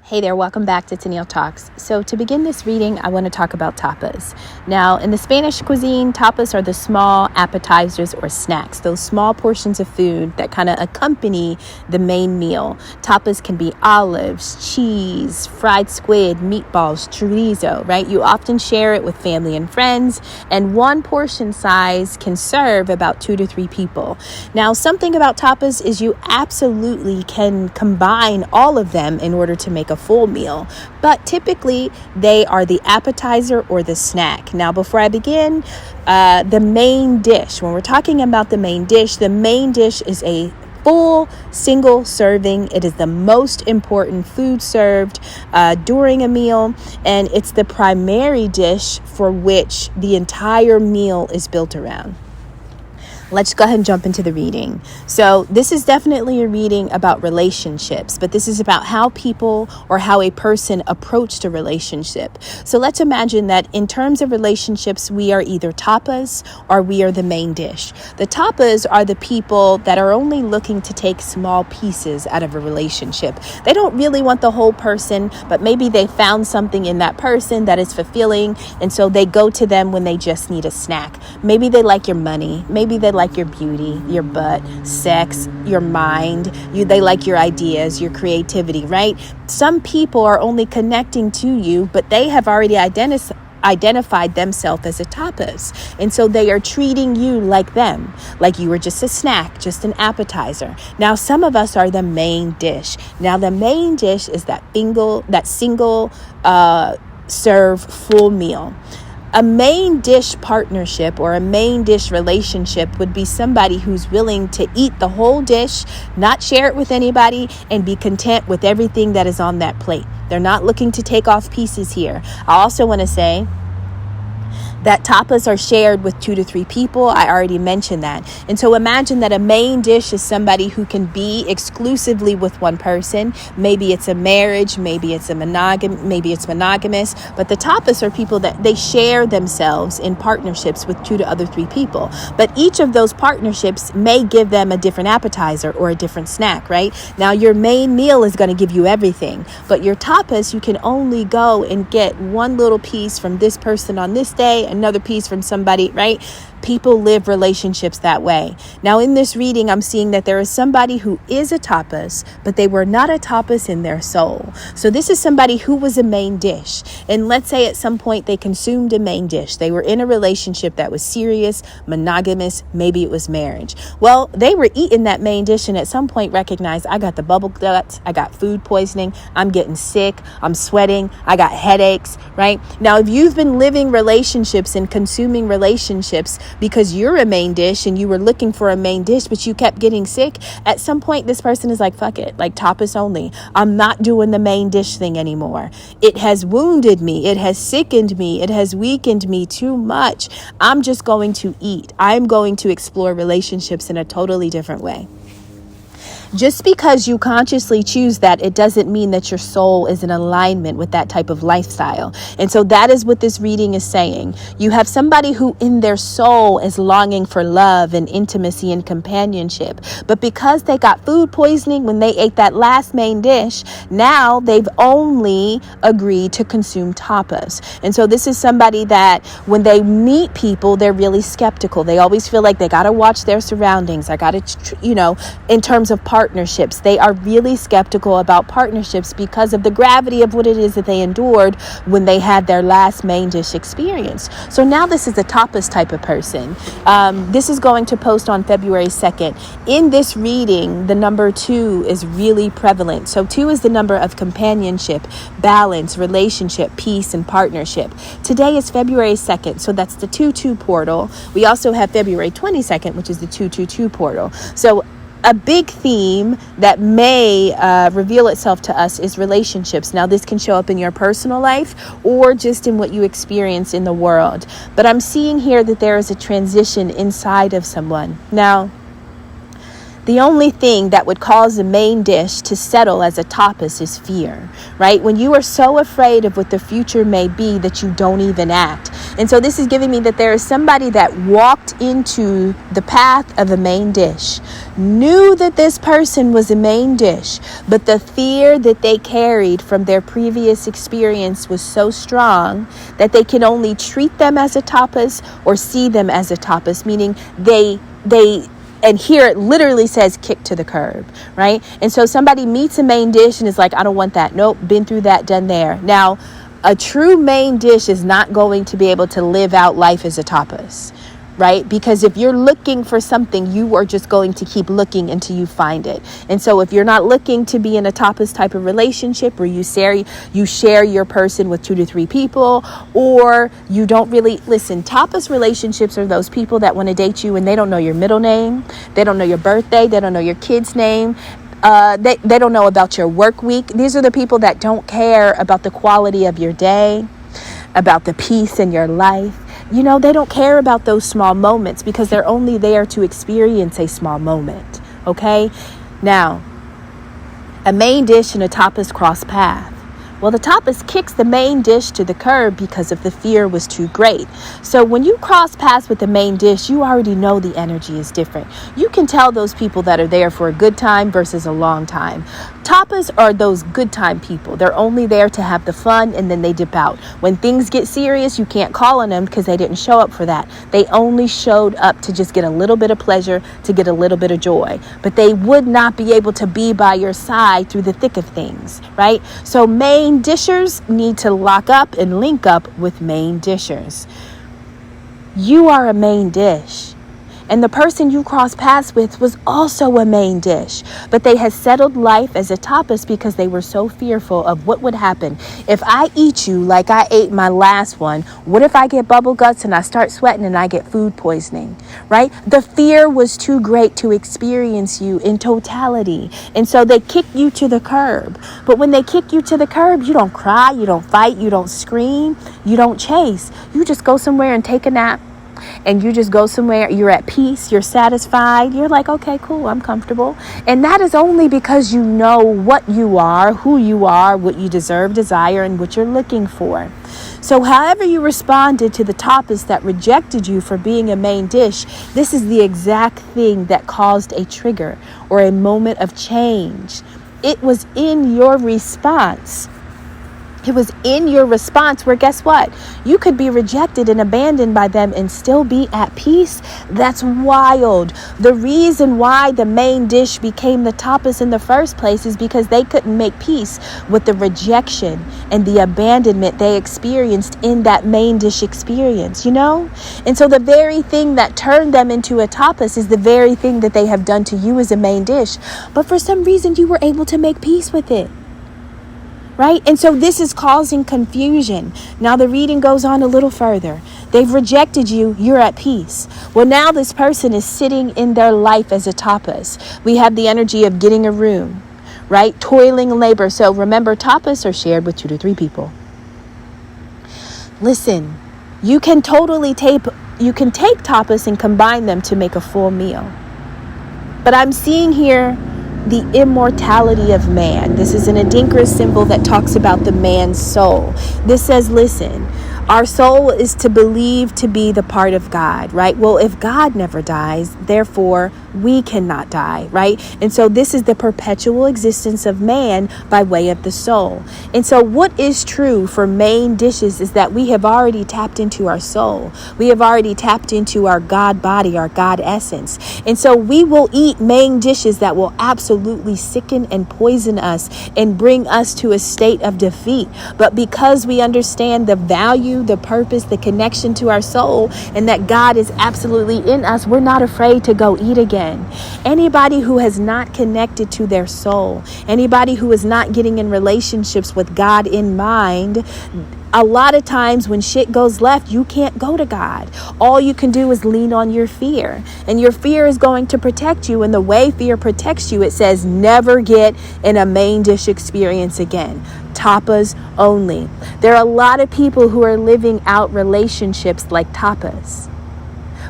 Hey there, welcome back to Tennille Talks. So to begin this reading, I want to talk about tapas. Now, in the Spanish cuisine, tapas are the small appetizers or snacks, those small portions of food that kind of accompany the main meal. Tapas can be olives, cheese, fried squid, meatballs, chorizo, right? You often share it with family and friends, and one portion size can serve about 2 to 3 people. Now, something about tapas is you absolutely can combine all of them in order to make a full meal, but typically they are the appetizer or the snack. Now, before I begin, the main dish, when we're talking about the main dish is a full single serving. It is the most important food served during a meal, and it's the primary dish for which the entire meal is built around. Let's go ahead and jump into the reading. So this is definitely a reading about relationships, but this is about how people or how a person approached a relationship. So let's imagine that in terms of relationships, we are either tapas or we are the main dish. The tapas are the people that are only looking to take small pieces out of a relationship. They don't really want the whole person, but maybe they found something in that person that is fulfilling, and so they go to them when they just need a snack. Maybe they like your money. Maybe they like your beauty, your butt, sex, your mind. They like your ideas, your creativity, right? Some people are only connecting to you, but they have already identified themselves as a tapas. And so they are treating you like them, like you were just a snack, just an appetizer. Now, some of us are the main dish. Now, the main dish is that single serve full meal. A main dish partnership or a main dish relationship would be somebody who's willing to eat the whole dish, not share it with anybody, and be content with everything that is on that plate. They're not looking to take off pieces here. I also want to say that tapas are shared with 2 to 3 people. I already mentioned that. And so imagine that a main dish is somebody who can be exclusively with one person. Maybe it's a marriage, maybe it's monogamous, but the tapas are people that they share themselves in partnerships with 2 to 3 people. But each of those partnerships may give them a different appetizer or a different snack, right? Now, your main meal is going to give you everything, but your tapas, you can only go and get one little piece from this person on this day, another piece from somebody, right? People live relationships that way. Now, in this reading, I'm seeing that there is somebody who is a tapas, but they were not a tapas in their soul. So this is somebody who was a main dish. And let's say at some point they consumed a main dish. They were in a relationship that was serious, monogamous, maybe it was marriage. Well, they were eating that main dish and at some point recognized, I got the bubble guts, I got food poisoning, I'm getting sick, I'm sweating, I got headaches, right? Now, if you've been living relationships and consuming relationships because you're a main dish and you were looking for a main dish, but you kept getting sick, at some point this person is like, fuck it, like tapas only. I'm not doing the main dish thing anymore. It has wounded me. It has sickened me. It has weakened me too much. I'm just going to eat. I'm going to explore relationships in a totally different way. Just because you consciously choose that, it doesn't mean that your soul is in alignment with that type of lifestyle. And so that is what this reading is saying. You have somebody who in their soul is longing for love and intimacy and companionship. But because they got food poisoning when they ate that last main dish, now they've only agreed to consume tapas. And so this is somebody that when they meet people, they're really skeptical. They always feel like they got to watch their surroundings. I got to, in terms of partnerships, they are really skeptical about partnerships because of the gravity of what it is that they endured when they had their last main dish experience. So now this is a tapas type of person. This is going to post on February 2nd. In this reading, the number 2 is really prevalent. So 2 is the number of companionship, balance, relationship, peace, and partnership. Today is February 2nd, so that's the 2-2 portal. We also have February 22nd, which is the 2-2-2 portal. So a big theme that may reveal itself to us is relationships. Now, this can show up in your personal life or just in what you experience in the world. But I'm seeing here that there is a transition inside of someone. Now, The only thing that would cause the main dish to settle as a tapas is fear, right? When you are so afraid of what the future may be that you don't even act. And so this is giving me that there is somebody that walked into the path of a main dish, knew that this person was a main dish, but the fear that they carried from their previous experience was so strong that they can only treat them as a tapas or see them as a tapas, meaning they and here it literally says kick to the curb, right? And so somebody meets a main dish and is like, I don't want that. Nope, been through that, done there. Now, a true main dish is not going to be able to live out life as a tapas, right? Because if you're looking for something, you are just going to keep looking until you find it. And so if you're not looking to be in a tapas type of relationship where you share your person with 2 to 3 people, or you don't really listen, tapas relationships are those people that want to date you and they don't know your middle name, they don't know your birthday, they don't know your kid's name. They don't know about your work week. These are the people that don't care about the quality of your day, about the peace in your life. You know, they don't care about those small moments because they're only there to experience a small moment. Okay? Now, a main dish and a tapas cross path. Well, the tapas kicks the main dish to the curb because of the fear was too great. So when you cross paths with the main dish, you already know the energy is different. You can tell those people that are there for a good time versus a long time. Tapas are those good time people. They're only there to have the fun and then they dip out. When things get serious, you can't call on them because they didn't show up for that. They only showed up to just get a little bit of pleasure, to get a little bit of joy. But they would not be able to be by your side through the thick of things, right? So main dishers need to lock up and link up with main dishers. You are a main dish. And the person you crossed paths with was also a main dish. But they had settled life as a tapas because they were so fearful of what would happen. If I eat you like I ate my last one, what if I get bubble guts and I start sweating and I get food poisoning, right? The fear was too great to experience you in totality. And so they kick you to the curb. But when they kick you to the curb, you don't cry, you don't fight, you don't scream, you don't chase. You just go somewhere and take a nap. And you just go somewhere, you're at peace, you're satisfied, you're like, okay, cool, I'm comfortable. And that is only because you know what you are, who you are, what you deserve, desire, and what you're looking for. So however you responded to the tapas that rejected you for being a main dish, this is the exact thing that caused a trigger or a moment of change. It was in your response. It was in your response where, guess what? You could be rejected and abandoned by them and still be at peace. That's wild. The reason why the main dish became the tapas in the first place is because they couldn't make peace with the rejection and the abandonment they experienced in that main dish experience, you know? And so the very thing that turned them into a tapas is the very thing that they have done to you as a main dish. But for some reason, you were able to make peace with it. Right? And so this is causing confusion. Now the reading goes on a little further. They've rejected you. You're at peace. Well, now this person is sitting in their life as a tapas. We have the energy of getting a room, right? Toiling labor. So remember, tapas are shared with 2 to 3 people. Listen, you can take tapas and combine them to make a full meal. But I'm seeing here the immortality of man. This is an Adinkra symbol that talks about the man's soul. This says, listen, our soul is to believe to be the part of God, right? Well, if God never dies, therefore we cannot die, right? And so this is the perpetual existence of man by way of the soul. And so what is true for main dishes is that we have already tapped into our soul. We have already tapped into our God body, our God essence. And so we will eat main dishes that will absolutely sicken and poison us and bring us to a state of defeat. But because we understand the value, the purpose, the connection to our soul, and that God is absolutely in us, we're not afraid to go eat again. Anybody who has not connected to their soul, anybody who is not getting in relationships with God in mind, a lot of times when shit goes left, you can't go to God. All you can do is lean on your fear. And your fear is going to protect you. And the way fear protects you, it says never get in a main dish experience again. Tapas only. There are a lot of people who are living out relationships like tapas,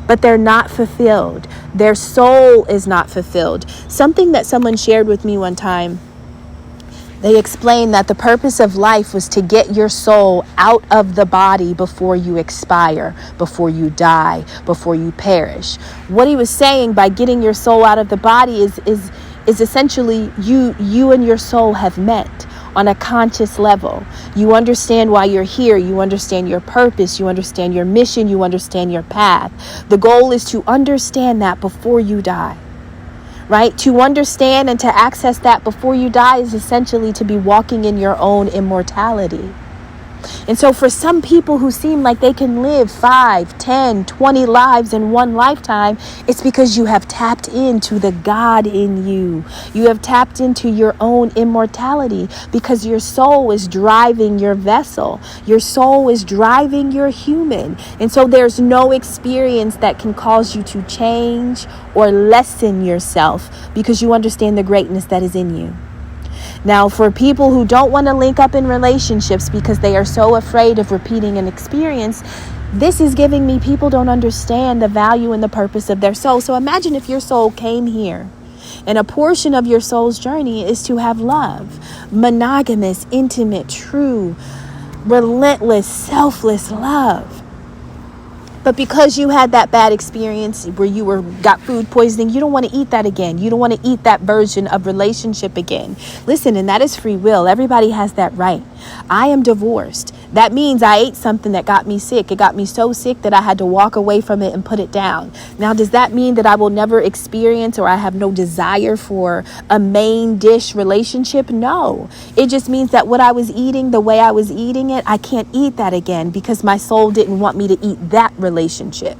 but they're not fulfilled. Their soul is not fulfilled. Something that someone shared with me one time, They explained that the purpose of life was to get your soul out of the body before you expire, before you die, before you perish. What he was saying by getting your soul out of the body is essentially you and your soul have met on a conscious level. You understand why you're here. You understand your purpose. You understand your mission. You understand your path. The goal is to understand that before you die. Right? To understand and to access that before you die is essentially to be walking in your own immortality. And so for some people who seem like they can live 5, 10, 20 lives in one lifetime, it's because you have tapped into the God in you. You have tapped into your own immortality because your soul is driving your vessel. Your soul is driving your human. And so there's no experience that can cause you to change or lessen yourself because you understand the greatness that is in you. Now, for people who don't want to link up in relationships because they are so afraid of repeating an experience, this is giving me people don't understand the value and the purpose of their soul. So imagine if your soul came here and a portion of your soul's journey is to have love, monogamous, intimate, true, relentless, selfless love. But because you had that bad experience where you got food poisoning, you don't want to eat that again. You don't want to eat that version of relationship again. Listen, and that is free will. Everybody has that right. I am divorced. That means I ate something that got me sick. It got me so sick that I had to walk away from it and put it down. Now, does that mean that I will never experience or I have no desire for a main dish relationship? No. It just means that what I was eating, the way I was eating it, I can't eat that again because my soul didn't want me to eat that relationship.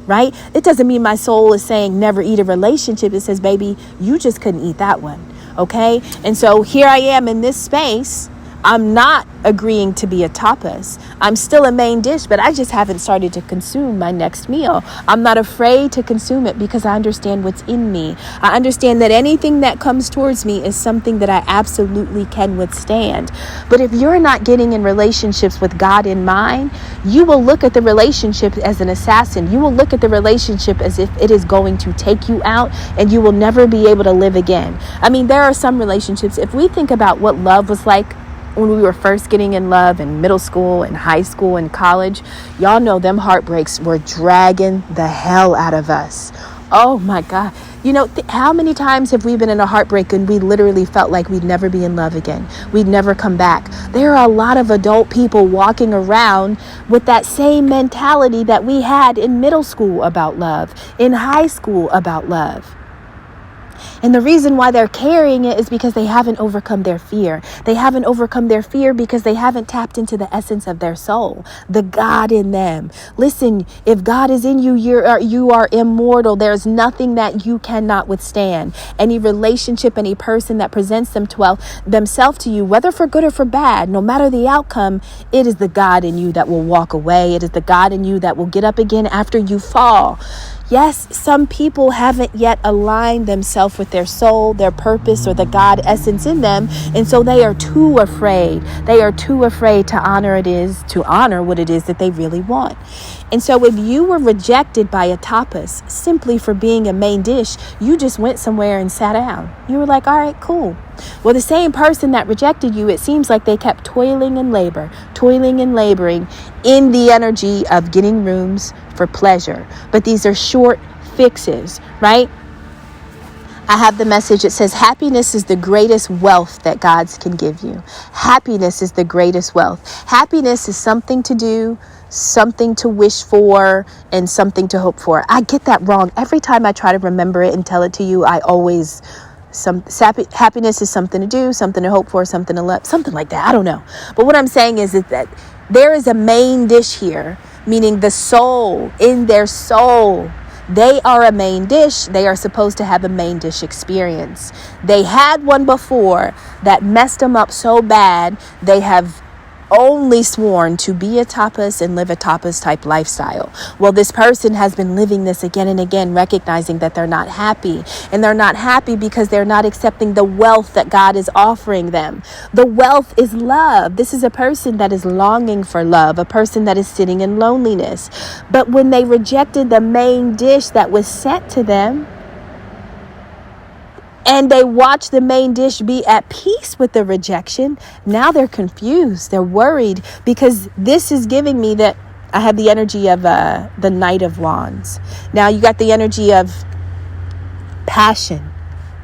Right? It doesn't mean my soul is saying never eat a relationship. It says, baby, you just couldn't eat that one. Okay? And so here I am in this space. I'm not agreeing to be a tapas. I'm still a main dish, but I just haven't started to consume my next meal. I'm not afraid to consume it because I understand what's in me. I understand that anything that comes towards me is something that I absolutely can withstand. But if you're not getting in relationships with God in mind, you will look at the relationship as an assassin. You will look at the relationship as if it is going to take you out and you will never be able to live again. I mean, there are some relationships, if we think about what love was like when we were first getting in love in middle school and high school and college, y'all know them heartbreaks were dragging the hell out of us. Oh my God. You know, how many times have we been in a heartbreak and we literally felt like we'd never be in love again? We'd never come back. There are a lot of adult people walking around with that same mentality that we had in middle school about love, in high school about love. And the reason why they're carrying it is because they haven't overcome their fear. They haven't overcome their fear because they haven't tapped into the essence of their soul, the God in them. Listen, if God is in you, you are immortal. There's nothing that you cannot withstand. Any relationship, any person that presents themselves to you, whether for good or for bad, no matter the outcome, it is the God in you that will walk away. It is the God in you that will get up again after you fall. Yes, some people haven't yet aligned themselves with their soul, their purpose, or the God essence in them. And so they are too afraid. They are too afraid to honor what it is that they really want. And so if you were rejected by a tapas simply for being a main dish, you just went somewhere and sat down. You were like, all right, cool. Well, the same person that rejected you, it seems like they kept toiling and laboring in the energy of getting rooms for pleasure. But these are short fixes, right? I have the message. It says, happiness is the greatest wealth that God can give you. Happiness is the greatest wealth. Happiness is something to do, something to wish for, and something to hope for. I get that wrong. Every time I try to remember it and tell it to you, I always... happiness is something to do, something to hope for, something to love, something like that. I don't know. But what I'm saying is that there is a main dish here, meaning the soul, in their soul. They are a main dish. They are supposed to have a main dish experience. They had one before that messed them up so bad, they have only sworn to be a tapas and live a tapas type lifestyle. Well, this person has been living this again and again, recognizing that they're not happy. And they're not happy because they're not accepting the wealth that God is offering them. The wealth is love. This is a person that is longing for love, a person that is sitting in loneliness. But when they rejected the main dish that was sent to them, and they watch the main dish be at peace with the rejection. Now they're confused. They're worried because this is giving me that I have the energy of the Knight of Wands. Now you got the energy of passion,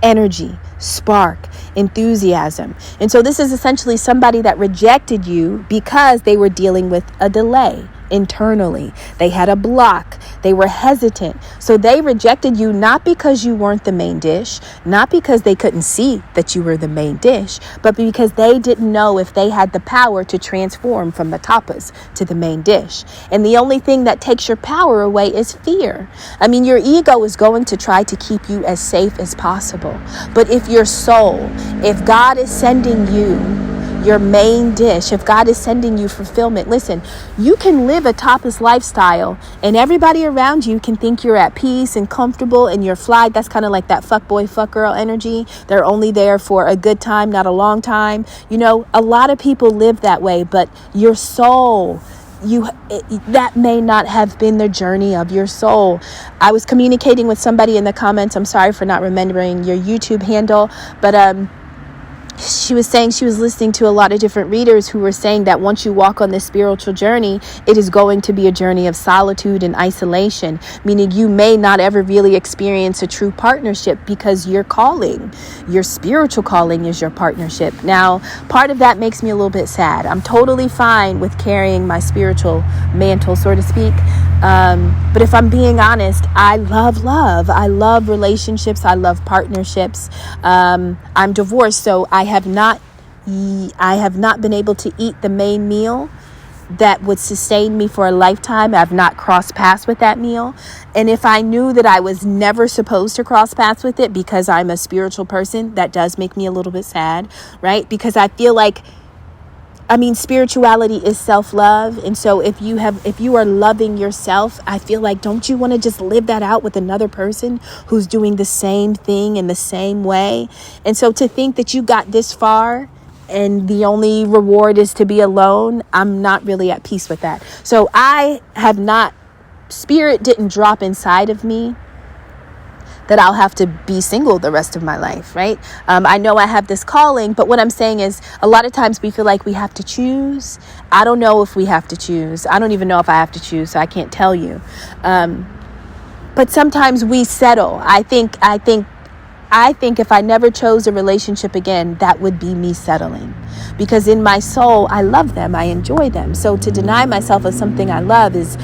energy, spark, enthusiasm. And so this is essentially somebody that rejected you because they were dealing with a delay internally. They had a block. They were hesitant. So they rejected you not because you weren't the main dish, not because they couldn't see that you were the main dish, but because they didn't know if they had the power to transform from the tapas to the main dish. And the only thing that takes your power away is fear. I mean, your ego is going to try to keep you as safe as possible. But if your soul, if God is sending you your main dish, if God is sending you fulfillment, listen, you can live a tapas lifestyle and everybody around you can think you're at peace and comfortable and you're fly. That's kind of like that fuck boy, fuck girl energy. They're only there for a good time, not a long time. You know, a lot of people live that way, but your soul, that may not have been the journey of your soul. I was communicating with somebody in the comments. I'm sorry for not remembering your YouTube handle, but she was saying she was listening to a lot of different readers who were saying that once you walk on this spiritual journey, it is going to be a journey of solitude and isolation, meaning you may not ever really experience a true partnership because your calling, your spiritual calling is your partnership. Now, part of that makes me a little bit sad. I'm totally fine with carrying my spiritual mantle, so to speak. But if I'm being honest, I love love. I love relationships. I love partnerships. I'm divorced, so I have not been able to eat the main meal that would sustain me for a lifetime. I've not crossed paths with that meal. And if I knew that I was never supposed to cross paths with it because I'm a spiritual person, that does make me a little bit sad, right? Because I feel like, spirituality is self-love. And so if you are loving yourself, I feel like, don't you want to just live that out with another person who's doing the same thing in the same way? And so to think that you got this far and the only reward is to be alone, I'm not really at peace with that. So spirit didn't drop inside of me that I'll have to be single the rest of my life, right? I know I have this calling, but what I'm saying is a lot of times we feel like we have to choose. I don't know if we have to choose. I don't even know if I have to choose, so I can't tell you. But sometimes we settle. I think if I never chose a relationship again, that would be me settling. Because in my soul, I love them. I enjoy them. So to deny myself of something I love is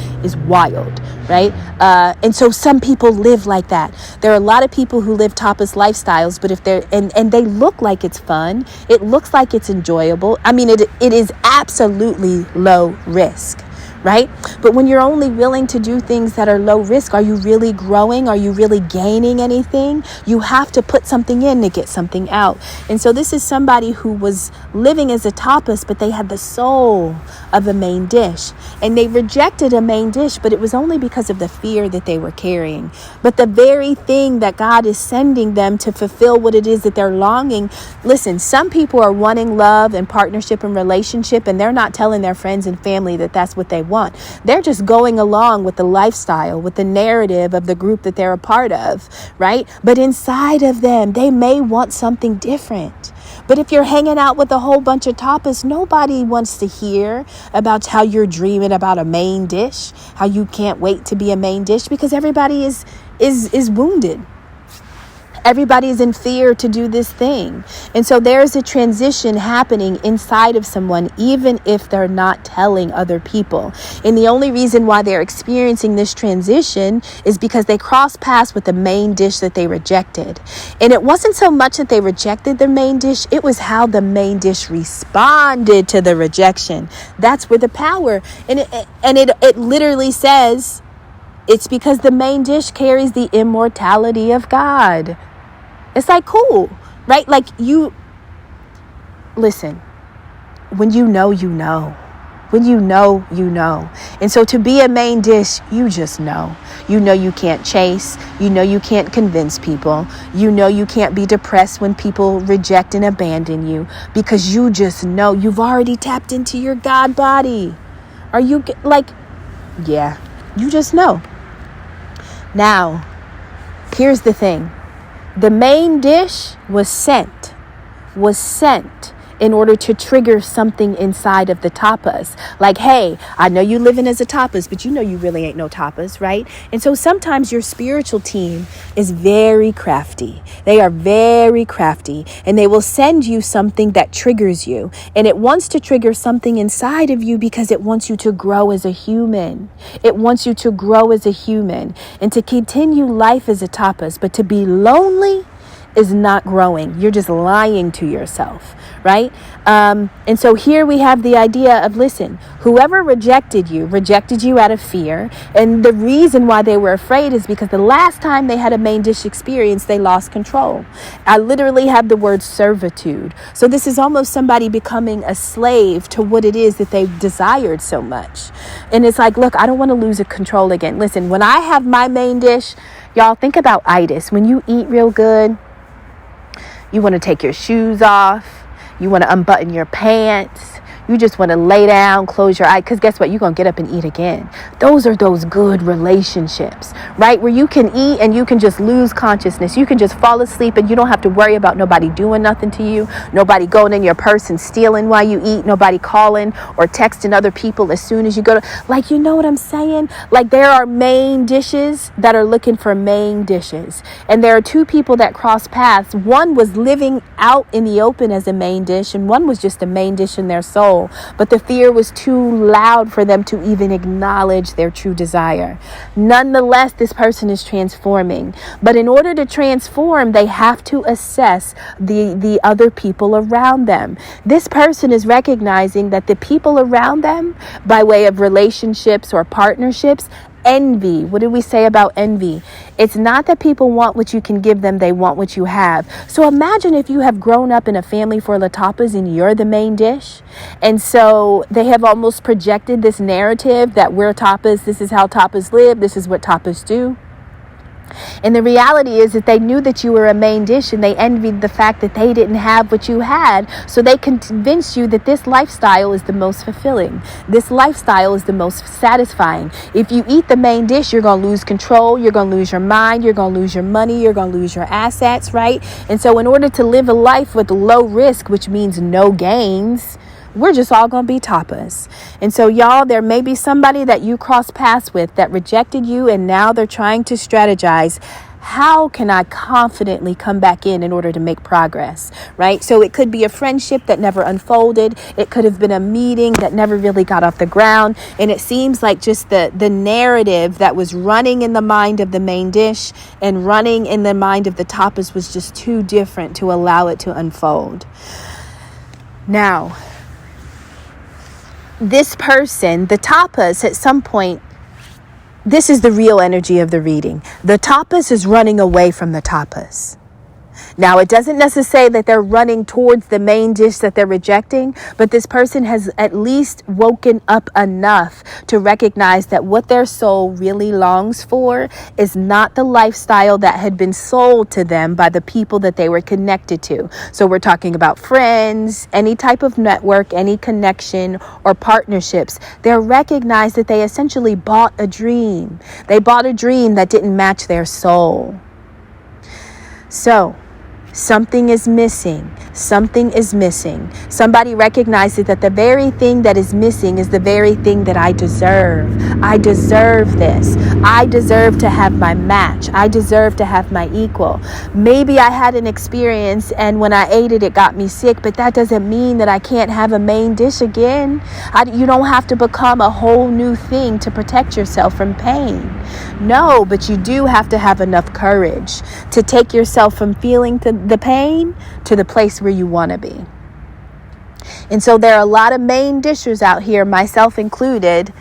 wild, right? And so some people live like that. There are a lot of people who live tapas lifestyles, but if they're, and they look like it's fun, it looks like it's enjoyable. It is absolutely low risk. Right? But when you're only willing to do things that are low risk, are you really growing? Are you really gaining anything? You have to put something in to get something out. And so this is somebody who was living as a tapas, but they had the soul of a main dish. And they rejected a main dish, but it was only because of the fear that they were carrying. But the very thing that God is sending them to fulfill what it is that they're longing. Listen, some people are wanting love and partnership and relationship, and they're not telling their friends and family that that's what they want. They're just going along with the lifestyle, with the narrative of the group that they're a part of, right? But inside of them, they may want something different. But if you're hanging out with a whole bunch of tapas, nobody wants to hear about how you're dreaming about a main dish, how you can't wait to be a main dish, because everybody is wounded. Everybody is in fear to do this thing. And so there's a transition happening inside of someone, even if they're not telling other people. And the only reason why they're experiencing this transition is because they crossed paths with the main dish that they rejected. And it wasn't so much that they rejected the main dish, it was how the main dish responded to the rejection. That's where the power, and it literally says, it's because the main dish carries the immortality of God. It's like, cool, right? Like listen, when you know, you know. When you know, you know. And so to be a main dish, you just know. You know you can't chase. You know you can't convince people. You know you can't be depressed when people reject and abandon you, because you just know you've already tapped into your God body. Are you yeah, you just know. Now, here's the thing. The main dish was sent in order to trigger something inside of the tapas. Like, hey, I know you living as a tapas, but you know you really ain't no tapas, right? And so sometimes your spiritual team is very crafty. They are very crafty, and they will send you something that triggers you. And it wants to trigger something inside of you because it wants you to grow as a human. It wants you to grow as a human and to continue life as a tapas. But to be lonely is not growing. You're just lying to yourself, right? And so here we have the idea of, listen, whoever rejected you out of fear. And the reason why they were afraid is because the last time they had a main dish experience, they lost control. I literally have the word servitude. So this is almost somebody becoming a slave to what it is that they've desired so much. And it's like, look, I don't want to lose control again. Listen, when I have my main dish, y'all think about itis. When you eat real good, you want to take your shoes off. You want to unbutton your pants. You just want to lay down, close your eyes, because guess what? You're going to get up and eat again. Those are those good relationships, right? Where you can eat and you can just lose consciousness. You can just fall asleep and you don't have to worry about nobody doing nothing to you. Nobody going in your purse and stealing while you eat. Nobody calling or texting other people as soon as you go to, like, you know what I'm saying? Like, there are main dishes that are looking for main dishes. And there are two people that cross paths. One was living out in the open as a main dish, and one was just a main dish in their soul. But the fear was too loud for them to even acknowledge their true desire. Nonetheless, this person is transforming. But in order to transform, they have to assess the other people around them. This person is recognizing that the people around them, by way of relationships or partnerships, envy. What did we say about envy? It's not that people want what you can give them, they want what you have. So imagine if you have grown up in a family full of tapas and you're the main dish. And so they have almost projected this narrative that we're tapas, this is how tapas live, this is what tapas do. And the reality is that they knew that you were a main dish and they envied the fact that they didn't have what you had. So they convinced you that this lifestyle is the most fulfilling. This lifestyle is the most satisfying. If you eat the main dish, you're going to lose control. You're going to lose your mind. You're going to lose your money. You're going to lose your assets, right? And so in order to live a life with low risk, which means no gains, we're just all going to be tapas. And so, y'all, there may be somebody that you cross paths with that rejected you, and now they're trying to strategize. How can I confidently come back in order to make progress, right? So it could be a friendship that never unfolded. It could have been a meeting that never really got off the ground. And it seems like just the narrative that was running in the mind of the main dish and running in the mind of the tapas was just too different to allow it to unfold. Now, this person, the tapas, at some point, this is the real energy of the reading. The tapas is running away from the tapas. Now, it doesn't necessarily say that they're running towards the main dish that they're rejecting, but this person has at least woken up enough to recognize that what their soul really longs for is not the lifestyle that had been sold to them by the people that they were connected to. So we're talking about friends, any type of network, any connection or partnerships. They're recognized that they essentially bought a dream. They bought a dream that didn't match their soul. So, something is missing. Something is missing. Somebody recognizes that the very thing that is missing is the very thing that I deserve. I deserve this. I deserve to have my match. I deserve to have my equal. Maybe I had an experience and when I ate it, it got me sick, but that doesn't mean that I can't have a main dish again. You don't have to become a whole new thing to protect yourself from pain. No, but you do have to have enough courage to take yourself from feeling the pain to the place where you want to be. And so there are a lot of main dishers out here, myself included,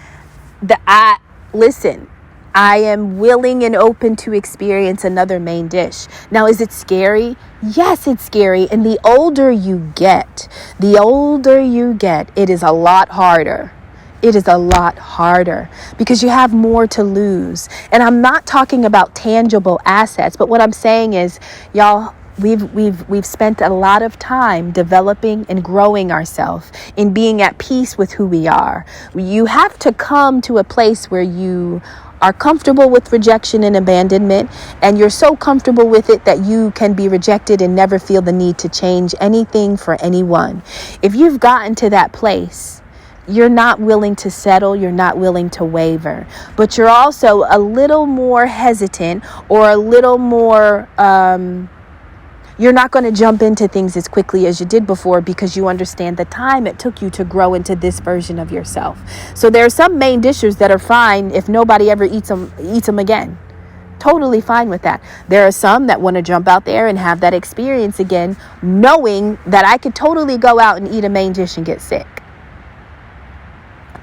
that I am willing and open to experience another main dish. Now, is it scary? Yes, it's scary. And the older you get, it is a lot harder. It is a lot harder because you have more to lose. And I'm not talking about tangible assets, but what I'm saying is, y'all, we've spent a lot of time developing and growing ourselves in being at peace with who we are. You have to come to a place where you are comfortable with rejection and abandonment, and you're so comfortable with it that you can be rejected and never feel the need to change anything for anyone. If you've gotten to that place, you're not willing to settle, you're not willing to waver, but you're also a little more hesitant, or a little more you're not going to jump into things as quickly as you did before, because you understand the time it took you to grow into this version of yourself. So there are some main dishes that are fine if nobody ever eats them again. Totally fine with that. There are some that want to jump out there and have that experience again, knowing that I could totally go out and eat a main dish and get sick.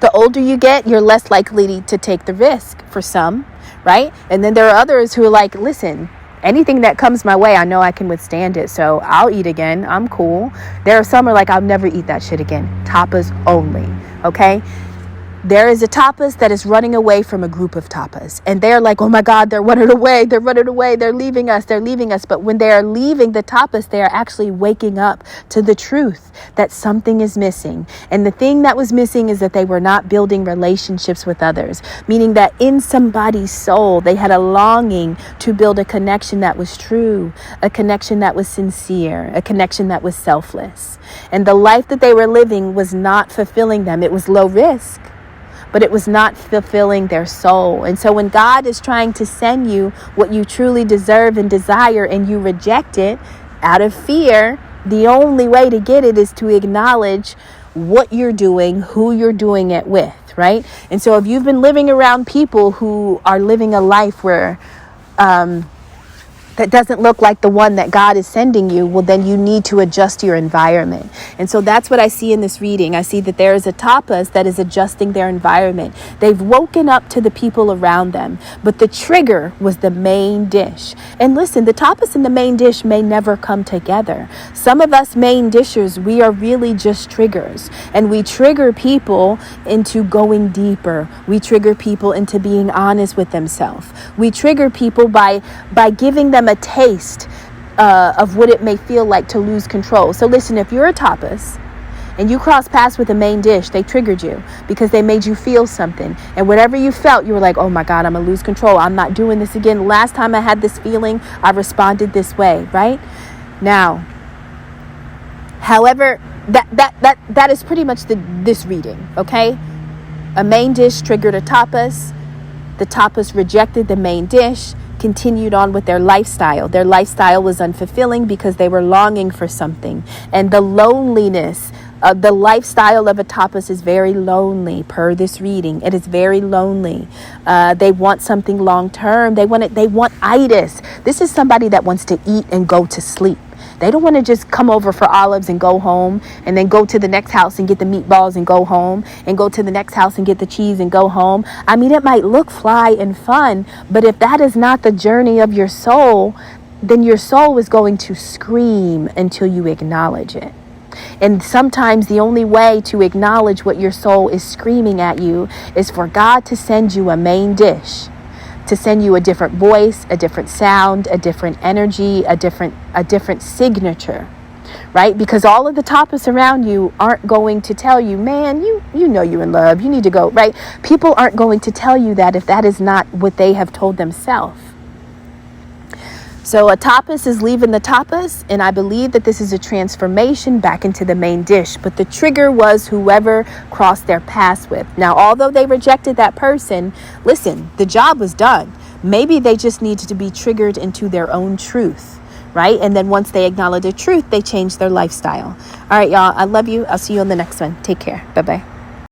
The older you get, you're less likely to take the risk for some, right? And then there are others who are like, listen, anything that comes my way, I know I can withstand it, so I'll eat again. I'm cool. There are some who are like, I'll never eat that shit again. Tapas only, okay? There is a tapas that is running away from a group of tapas. And they're like, oh my God, they're running away. They're running away. They're leaving us. They're leaving us. But when they are leaving the tapas, they are actually waking up to the truth that something is missing. And the thing that was missing is that they were not building relationships with others, meaning that in somebody's soul, they had a longing to build a connection that was true, a connection that was sincere, a connection that was selfless. And the life that they were living was not fulfilling them. It was low risk, but it was not fulfilling their soul. And so when God is trying to send you what you truly deserve and desire, and you reject it out of fear, the only way to get it is to acknowledge what you're doing, who you're doing it with, right? And so if you've been living around people who are living a life where that doesn't look like the one that God is sending you, well, then you need to adjust your environment. And so that's what I see in this reading. I see that there is a tapas that is adjusting their environment. They've woken up to the people around them, but the trigger was the main dish. And listen, the tapas and the main dish may never come together. Some of us main dishers, we are really just triggers, and we trigger people into going deeper. We trigger people into being honest with themselves. We trigger people by giving them a taste of what it may feel like to lose control. So listen, if you're a tapas and you cross paths with a main dish, they triggered you because they made you feel something. And whatever you felt, you were like, oh my God, I'm gonna lose control. I'm not doing this again. Last time I had this feeling, I responded this way, right? Now, however, that is pretty much this reading, okay? A main dish triggered a tapas. The tapas rejected the main dish, continued on with their lifestyle. Their lifestyle was unfulfilling because they were longing for something. And the loneliness, the lifestyle of a tapas is very lonely per this reading. It is very lonely. They want something long term. They want itis. This is somebody that wants to eat and go to sleep. They don't want to just come over for olives and go home, and then go to the next house and get the meatballs and go home, and go to the next house and get the cheese and go home. I mean, it might look fly and fun, but if that is not the journey of your soul, then your soul is going to scream until you acknowledge it. And sometimes the only way to acknowledge what your soul is screaming at you is for God to send you a main dish, to send you a different voice, a different sound, a different energy, a different signature, right? Because all of the tapas around you aren't going to tell you, man, you know you're in love, you need to go, right? People aren't going to tell you that if that is not what they have told themselves. So a tapas is leaving the tapas, and I believe that this is a transformation back into the main dish. But the trigger was whoever crossed their paths with. Now, although they rejected that person, listen, the job was done. Maybe they just needed to be triggered into their own truth, right? And then once they acknowledge the truth, they change their lifestyle. All right, y'all, I love you. I'll see you on the next one. Take care. Bye-bye.